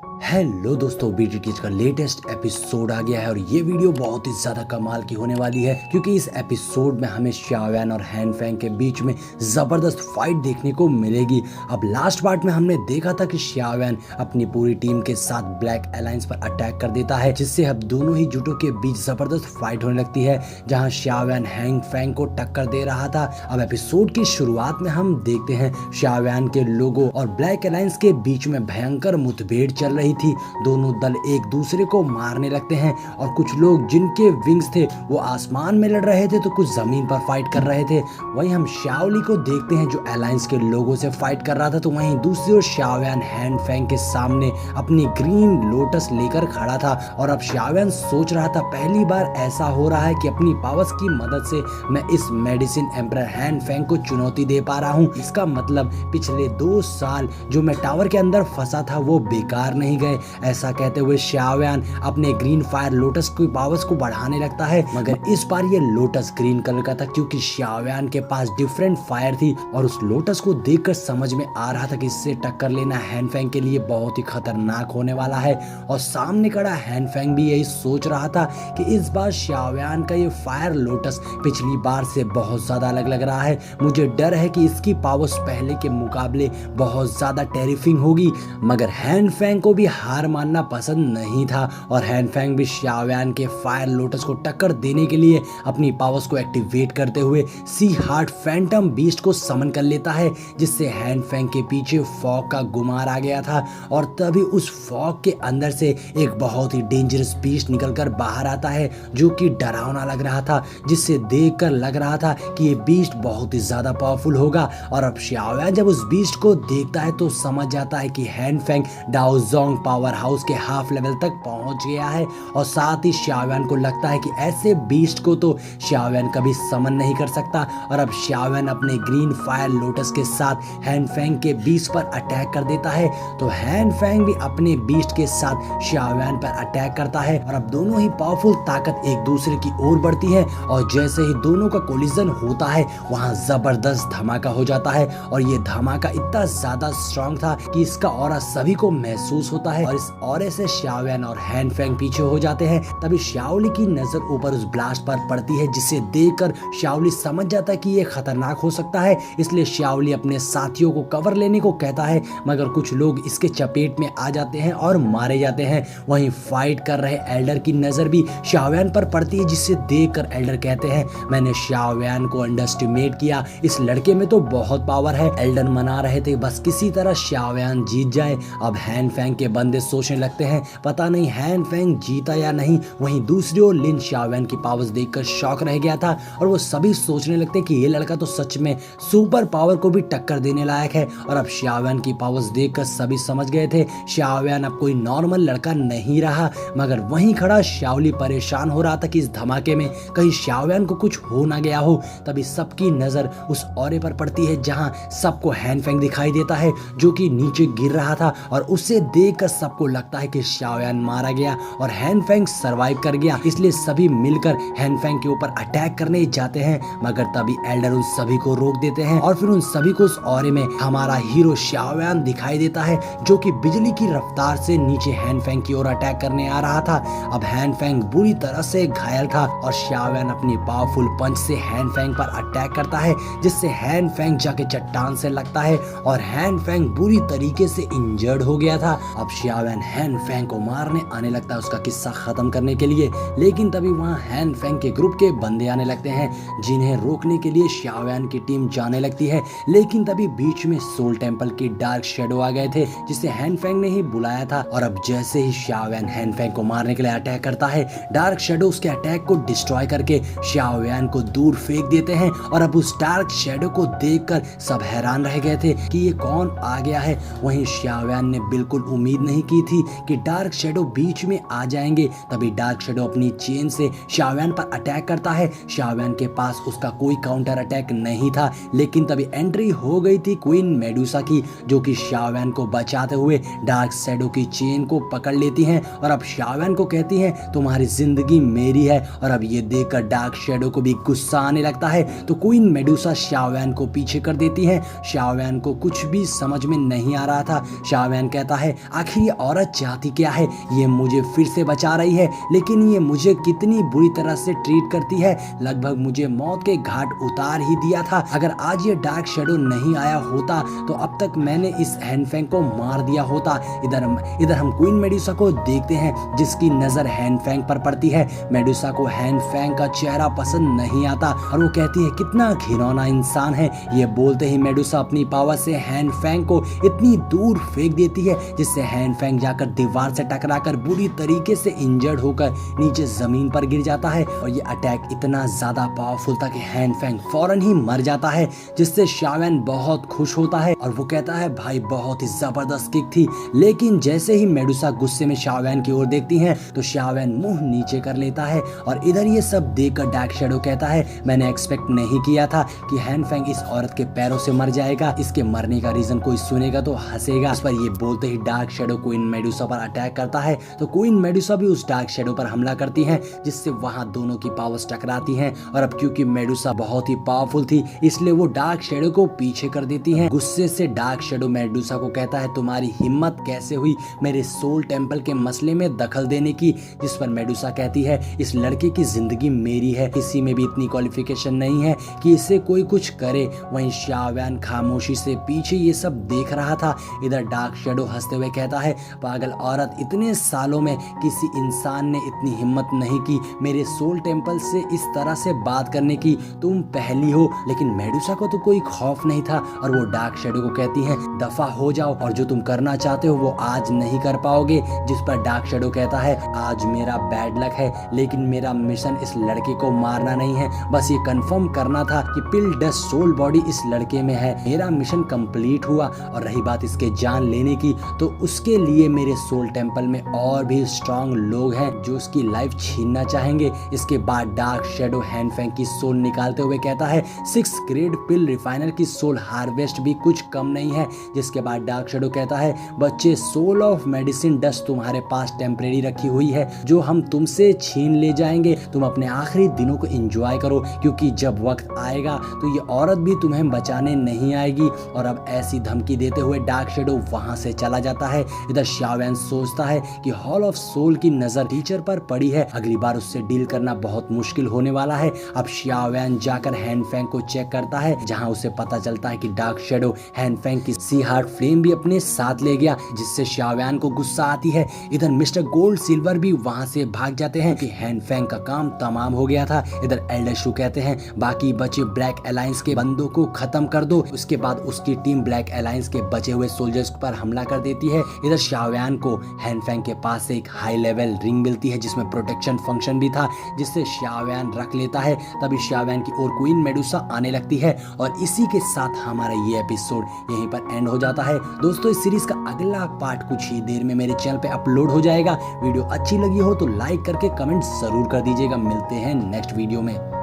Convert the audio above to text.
Hello दोस्तों, बीटीटीएच का latest episode आ गया है और ये वीडियो बहुत ही ज़्यादा कमाल की होने वाली है क्योंकि इस एपिसोड में हमें शाओयान और हैन फैंग के बीच में ज़बरदस्त फाइट देखने को मिलेगी। अब लास्ट पार्ट में हमने देखा था कि शाओयान अपनी पूरी टीम के साथ ब्लैक अलायंस पर अटैक कर देता है, जिससे अब दोनों ही जुटों के बीच ज़बरदस्त फाइट होने लगती है जहाँ शाओयान हैन फैंग को टक्कर दे रहा था। अब एपिसोड की शुरुआत में हम देखते हैं शाओयान के लोगों और ब्लैक अलायंस के बीच में भयंकर मुठभेड़ चल रही थी। दोनों दल एक दूसरे को मारने लगते हैं और कुछ लोग जिनके विंग्स थे वो आसमान में लड़ रहे थे तो कुछ जमीन पर फाइट कर रहे थे। वहीं हम शाओली को देखते हैं जो अलायंस के लोगों से फाइट कर रहा था, तो वहीं दूसरी ओर शाओयान हैन फैंग के सामने अपनी ग्रीन लोटस लेकर खड़ा था। और अब शाओयान सोच रहा था पहली बार ऐसा हो रहा है कि अपनी पावर्स की मदद से मैं इस मेडिसिन एम्परर हैन फैंग को चुनौती दे पा रहा हूँ। इसका मतलब पिछले 2 साल जो मैं टावर के अंदर फंसा था वो बेकार नहीं गए। ऐसा कहते हुए शाओयान अपने ग्रीन फायर लोटस की पावर्स को बढ़ाने लगता है, मगर इस बार ये लोटस ग्रीन कलर का था क्योंकि शाओयान के पास डिफरेंट फायर थी और उस लोटस को देखकर समझ में आ रहा था कि इससे टक्कर लेना हैन फैंग के लिए बहुत ही खतरनाक होने वाला है। और सामने खड़ा हैन फैंग भी यही सोच रहा था कि इस बार शाओयान का ये फायर लोटस पिछली बार से बहुत ज्यादा अलग लग रहा है। मुझे डर है कि इसकी पावर्स पहले के मुकाबले बहुत ज्यादा टेरिफिंग होगी। मगर हैन फैंग को भी हार मानना पसंद नहीं था और हैन फैंग भी शाओयान के फायर लोटस को टक्कर देने के लिए अपनी पावर्स को एक्टिवेट करते हुए सी हार्ट फैंटम बीस्ट को समन कर लेता है, जिससे हैन फैंग के पीछे फॉग का गुमार आ गया था। और तभी उस फॉग के अंदर से एक बहुत ही डेंजरस बीस्ट निकलकर बाहर आता है जो कि डरावना लग रहा था, जिससे देखकर लग रहा था कि ये बीस्ट बहुत ही ज्यादा पावरफुल होगा। और अब शाओयान जब उस बीस्ट को देखता है तो समझ जाता है कि हैन फैंग डाओजोंग पावर हाउस के हाफ लेवल तक पहुंच गया है। और साथ ही शाओयान को लगता है कि ऐसे बीस्ट को तो शाओयान कभी समन नहीं कर सकता। और अब शाओयान अपने ग्रीन फायर लोटस के साथ हैन फैंग के बीस्ट पर अटैक कर देता है, तो हैन फैंग भी अपने बीस्ट के साथ शाओयान पर अटैक करता है। और अब दोनों ही पावरफुल ताकत एक दूसरे की ओर बढ़ती है और जैसे ही दोनों का कोलिजन होता है वहां जबरदस्त धमाका हो जाता है। और ये धमाका इतना ज्यादा स्ट्रांग था कि इसका ऑरा सभी को महसूस होता है और इस ऑरे से शाओयान और हैन फैंग पीछे हो जाते हैं। तभी शाओली की नजर ऊपर उस ब्लास्ट पर पड़ती है, जिसे देखकर शाओली समझ जाता है कि ये खतरनाक हो सकता है। इसलिए शाओली अपने साथियों को कवर लेने को कहता है, मगर कुछ लोग इसके चपेट में आ जाते हैं और मारे जाते हैं। वहीं फाइट कर रहे एल्डर की नजर भी शाओयान पर पड़ती है, जिसे देखकर एल्डर कहते हैं मैंने शाओयान को अंडरएस्टिमेट किया, इस लड़के में तो बहुत पावर है। एल्डर मना रहे थे बस किसी तरह शाओयान जीत जाए। अब हैन फैंग के बंदे सोचने लगते हैं पता नहीं हैन फैंग जीता या नहीं। वहीं दूसरी ओर लिन शाओयान की पावर्स देखकर शॉक रह गया था और वो सभी सोचने लगते कि ये लड़का तो सच में सुपर पावर को भी टक्कर देने लायक है। और अब शाओयान की पावर्स देखकर सभी समझ गए थे शाओयान अब कोई नॉर्मल लड़का नहीं रहा। मगर वहीं खड़ा शाओली परेशान हो रहा था कि इस धमाके में कहीं शाओयान को कुछ हो ना गया हो। तभी सबकी नजर उस औरे पर पड़ती है जहां सबको हैन फैंग दिखाई देता है जो कि नीचे गिर रहा था और उसे देखकर सबको लगता है कि शाओयान मारा गया और हैन फैंग सरवाइव कर गया। इसलिए सभी मिलकर हैन फैंग के ऊपर अटैक करने जाते हैं, मगर तभी एल्डर उन सभी को रोक देते हैं और फिर उन सभी को उस ऑरे में हमारा हीरो शाओयान दिखाई देता है जो कि बिजली की रफ्तार से नीचे हैन फैंग की ओर अटैक करने आ रहा था। अब हैन फैंग बुरी तरह से घायल था और शाओयान अपनी पावरफुल पंच से हैन फैंग पर अटैक करता है, जिससे हैन फैंग जाके चट्टान से लगता है और हैन फैंग बुरी तरीके से इंजर्ड हो गया था। अब शाओयान हैन फैंग को मारने आने लगता है उसका किस्सा खत्म करने के लिए, लेकिन तभी वहां हैन फैंग के ग्रुप के बंदे आने लगते हैं जिन्हें रोकने के लिए शाओयान की टीम जाने लगती है। लेकिन तभी बीच में सोल टेंपल की डार्क शेडो आ गए थे जिसे हैन फैंग ने ही बुलाया था। और अब जैसे ही शाओयान हैन फैंग को मारने के लिए अटैक करता है, डार्क शेडो उसके अटैक को डिस्ट्रॉय करके शाओयान को दूर फेंक देते हैं। और अब उस डार्क शेडो को देखकर सब हैरान रह गए थे कि ये कौन आ गया है। वहीं शाओयान ने बिल्कुल उम्मीद नहीं की थी कि डार्क शेडो बीच में आ जाएंगे। तभी डार्क शेडो अपनी चेन से शाओयान पर अटैक करता है। शाओयान के पास उसका कोई काउंटर अटैक नहीं था, लेकिन तभी एंट्री हो गई थी क्वीन मेडुसा की, जो कि शाओयान को बचाते हुए डार्क शेडो की चेन को पकड़ लेती हैं और अब शाओयान को कहती हैं तुम्हारी जिंदगी मेरी है। और अब ये देखकर डार्क शेडो को भी गुस्सा आने लगता है, तो क्वीन मेडुसा शाओयान को पीछे कर देती है। शाओयान को कुछ भी समझ में नहीं आ रहा था। शाओयान कहता है आखिर ये औरत चाहती क्या है, ये मुझे फिर से बचा रही है लेकिन ये मुझे कितनी बुरी तरह से ट्रीट करती है, लगभग मुझे मौत के घाट उतार ही दिया था। अगर आज ये डार्क शैडो नहीं आया होता तो अब तक मैंने इस हैनफैंग को मार दिया होता। इधर हम क्वीन मेडुसा को देखते हैं जिसकी नजर हैनफैंग पर पड़ती है। मेडुसा को हैनफैंग का चेहरा पसंद नहीं आता और वो कहती है कितना घिनौना इंसान है। ये बोलते ही मेडुसा अपनी पावर से हैनफैंग को इतनी दूर फेंक देती है जिससे हैनफैंग जाकर दीवार से टकराकर बुरी तरीके से इंजर्ड होकर नीचे जमीन पर गिर जाता है। और ये अटैक इतना ज्यादा पावरफुल था कि हैनफैंग फौरन ही मर जाता है, जिससे शाओवैन बहुत खुश होता है और वो कहता है भाई बहुत ही जबरदस्त किक थी। लेकिन जैसे ही मेडुसा गुस्से में शाओवैन की ओर देखती है तो शाओवैन मुंह नीचे कर लेता है। और इधर ये सब देखकर डार्क शैडो कहता है मैंने एक्सपेक्ट नहीं किया था कि हैनफैंग इस औरत के पैरों से मर जाएगा, इसके मरने का रीजन कोई सुनेगा तो हंसेगा। इस पर ये बोलते ही डार्क शैडो क्वीन मेडुसा पर अटैक करता है तो क्वीन मेडुसा भी उस डार्क शैडो पर हमला करती है जिससे वहां दोनों की पावर्स टकराती हैं। और अब क्योंकि मेडुसा बहुत ही पावरफुल थी इसलिए वो डार्क शैडो को पीछे कर देती है। गुस्से से डार्क शैडो मेडुसा को कहता है तुम्हारी हिम्मत कैसे हुई मेरे सोल टेम्पल के मसले में दखल देने की, जिस पर मेडुसा कहती है इस लड़के की जिंदगी मेरी है, किसी में भी इतनी क्वालिफिकेशन नहीं है कि इससे कोई कुछ करे। वहीं शाओवैन खामोशी से पीछे ये सब देख रहा था। इधर डार्क शैडो हंसते हुए कहता है पागल औरत, इतने सालों में किसी इंसान ने इतनी हिम्मत नहीं की मेरे सोल टेम्पल से इस तरह से बात करने की, तुम पहली हो। लेकिन मेडुसा को तो कोई खौफ नहीं था और वो डार्क शैडो को कहती है दफा हो जाओ और जो तुम करना चाहते हो वो आज नहीं कर पाओगे। जिस पर डार्क शैडो कहता है आज मेरा बैड लक है लेकिन मेरा मिशन इस लड़के को मारना नहीं है, बस ये कंफर्म करना था कि पिल डस्ट सोल बॉडी इस लड़के में है। मेरा मिशन कंप्लीट हुआ और रही बात इसके जान लेने की तो उसके लिए मेरे सोल टेम्पल में और भी स्ट्रांग लोग हैं जो उसकी लाइफ छीनना चाहेंगे। इसके बाद डार्क शैडो हैनफैंग की सोल निकालते हुए कहता है 6 ग्रेड पिल रिफाइनर की सोल हार्वेस्ट भी कुछ कम नहीं है। जिसके बाद डार्क शैडो कहता है बच्चे सोल ऑफ मेडिसिन डस्ट तुम्हारे पास टेम्परेरी रखी हुई है जो हम तुमसे छीन ले जाएंगे, तुम अपने आखिरी दिनों को एंजॉय करो क्योंकि जब वक्त आएगा तो ये औरत भी तुम्हें बचाने नहीं आएगी। और अब ऐसी धमकी देते हुए डार्क शैडो वहां से चला जाता है। इधर शाओवैन सोचता है कि हॉल ऑफ सोल की नजर टीचर पर पड़ी है, अगली बार उससे डील करना बहुत मुश्किल होने वाला है। अब शाओवैन जाकर हैनफैंग को चेक करता है जहां उसे पता चलता है कि डार्क शैडो हैनफैंग की सी हार्ट फ्लेम भी अपने साथ ले गया, जिससे शाओवैन को गुस्सा आती है। इधर मिस्टर गोल्ड सिल्वर भी वहां से भाग जाते हैं कि हैनफैंग का काम तमाम हो गया था। इधर एल्डर शू कहते हैं बाकी बचे ब्लैक अलायंस के बंदों को खत्म कर दो। उसके बाद उसकी टीम ब्लैक अलायंस के बचे हुए सोल्जर्स पर हमला कर देती है। इधर शाओवैन को हैनफैंग के पास से एक हाई लेवल रिंग मिलती है जिसमें प्रोटेक्शन फंक्शन भी था, जिससे शाओवैन रख लेता है। तभी शाओवैन की ओर क्वीन मेडुसा आने लगती है और इसी के साथ हमारा ये एपिसोड यहीं पर एंड हो जाता है। दोस्तों इस सीरीज का अगला पार्ट कुछ ही देर में मेरे चैनल पे अपलोड हो जाएगा। वीडियो अच्छी लगी हो तो लाइक करके कमेंट जरूर कर दीजिएगा। मिलते हैं नेक्स्ट वीडियो में।